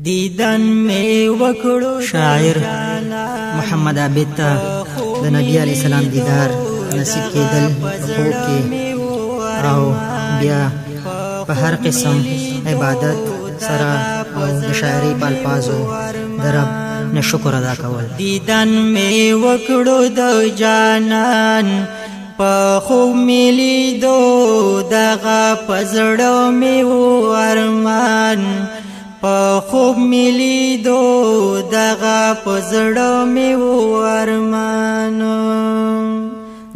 دیدن می وکړو شاعر محمد عابد ته د نبی علی السلام دیدار نصیب کېدل خوب کې او بیا په هر قسم عبادت سره او د شاعري په الفاظو د رب نه شکر ادا کول. دیدن می وکړو د جانان په خوب ملي دو دغه پزړو می و ارمان په خوب ملي دو دغه پزړو می و ارمان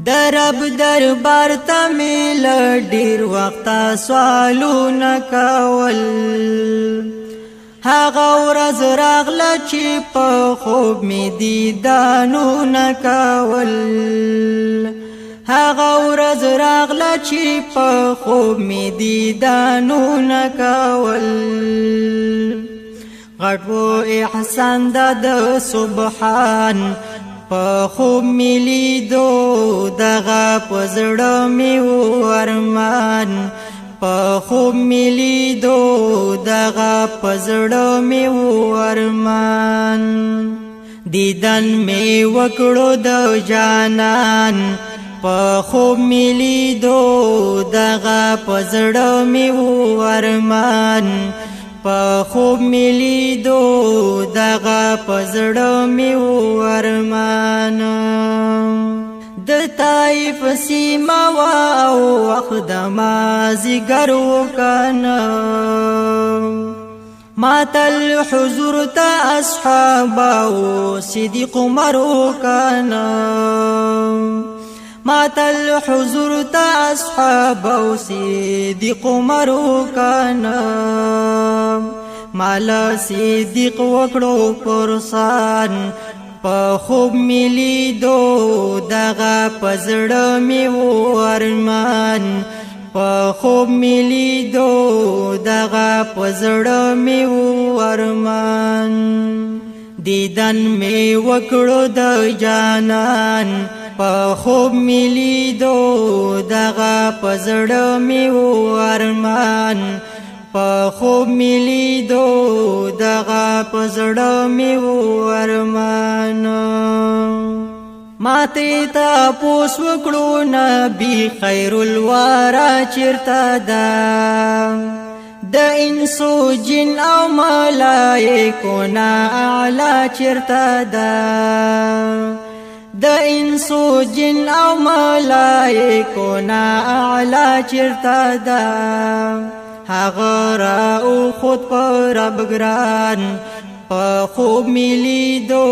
درب دربار ته مل ډیر وخت سوالونه کول هغه ورځ راغله چې په خوب می دیدانونه کول هغه ورځ راغله چې په خوب می دیدانونه کول غټ و احسان د سبحان په خوب می لیدو دغه پزړه می و ارمان په خوب می لیدو دغه پزړه می و ارمان دیدن می وکړو د جانان په خوب می لیدو دغه پزړه می و ارمان په خوب می لیدو دغه پزړه می و ارمان د طائف سیما او وخت د مازیګر وکنه ماتل حضور ته اصحاب او صدیق عمر وکنه ماتل حضور ته اصحاب او صدیق عمر وکنه مال صدیق وکړو پرسان په خوب ملي دو دغه پزړه می و ارمان په خوب ملي دو دغه پزړه می و ارمان دیدن می وکړو د جانان په خوب ملي دو دغه پزړه می و ارمان په خوب ملي دو دغه پزړه می و ارمان ماته تا پوس وکړو نبی خیر الورا چرتا دا د انسو جن او ملائکو نا اعلی چرتا دا د انسو جن او ملائکو نا اعلی چرتا دا هغه را او خود پر رب ګران په خوب ملي دو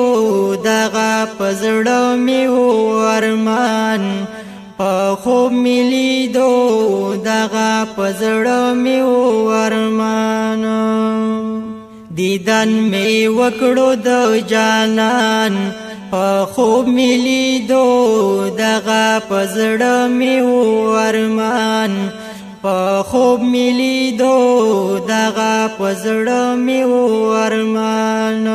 دغه پزړه می و ارمان په خوب ملي دو دغه پزړه می و ارمان دیدن می وکړو د جانان په خوب ملي دو دغه پزړه می و ارمان په خوب ملي دو دغه پزړه می و ارمان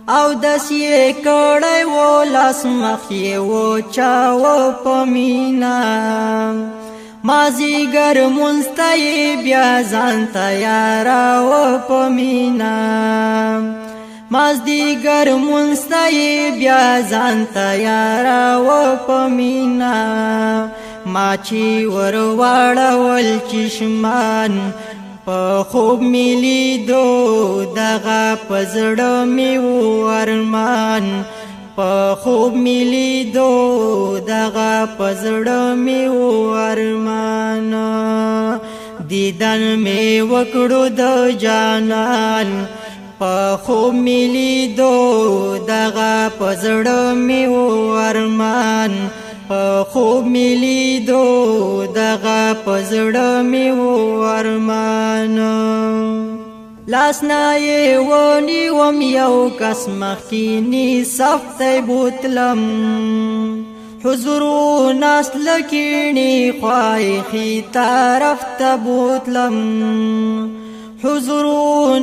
او داسې کړی و لاس مخ یې و چاو په مینا مازیګر مونځ ته یې بیا ځان تیاراو په مینا مازدیګر مونځ ته یې بیا ځان تیاراو په مینا ما چې ور واړول چشمان په خوب ملي دو دغه پزړه می و ارمان په خوب ملي دو دغه پزړه می و ارمان دیدن می وکړو د جانان په خوب ملي دو دغه پزړه می و ارمان په خوب ملي دو دغه پزړه می و ارمان لاسنا یې ونیوم یو کس مخکینی صف ته بوتلم حضور نسل کینی خوایخي طرف ته بوتلم حضور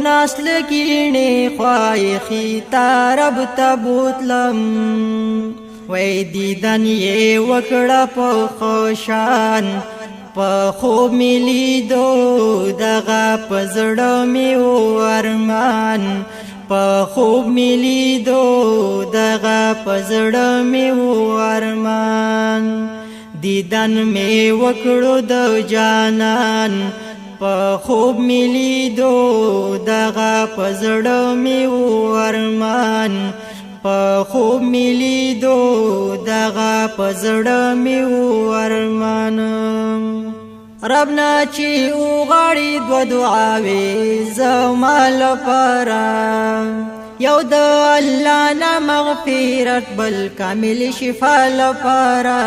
نسل کینی خوایخي طرف ته بوتلم وای دیدن یې وکړه په خوشان په خوب می لیدو دغه په زړه می و ارمان په خوب می لیدو دغه په زړه می و ارمان دیدن می وکړو د جانان په خوب می لیدو دغه په زړه می و ارمان په خوب می لیدو دغه په زړه می و ارمان ربنا چې وغواړي دو دعاوې زما لپاره یو د الله نه مغفرت بل کامل شفا لپاره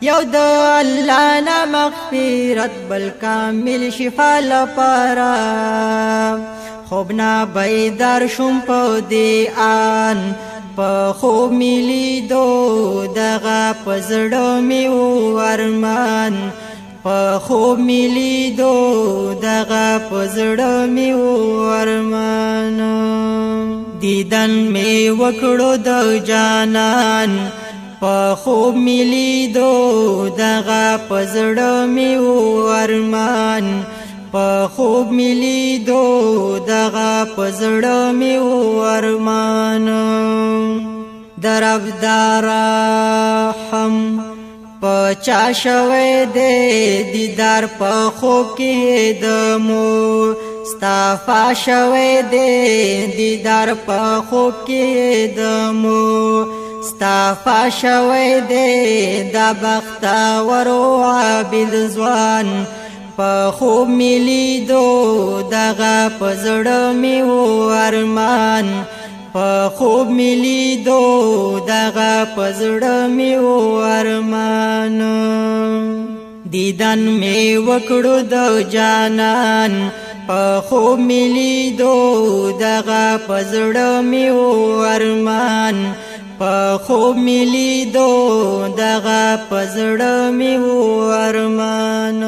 یو د الله نه مغفرت بل کامل شفا لپاره خوب نه بیدار شوم په دې آن په خوب می لیدو دغه په زړه می و ارمان په خوب می لیدو دغه په زړه می و ارمان دیدن می وکړو د جانان په خوب می لیدو دغه په زړه می و ارمان په خوب می لیدو دغه په زړه می و ارمان دربدار هم پچا شوه دې دیدار په خوب کې دمو ستافا شوه دې دیدار په خوب کې دمو ستافا شوه دې دا بختور او عابد ځوان په خوب می لیدو دغه په زړه می و ارمان په خوب می لیدو دغه په زړه می و ارمان دیدن می وکړو د جانان په خوب می لیدو دغه په زړه می و ارمان په خوب می لیدو دغه په زړه می و ارمان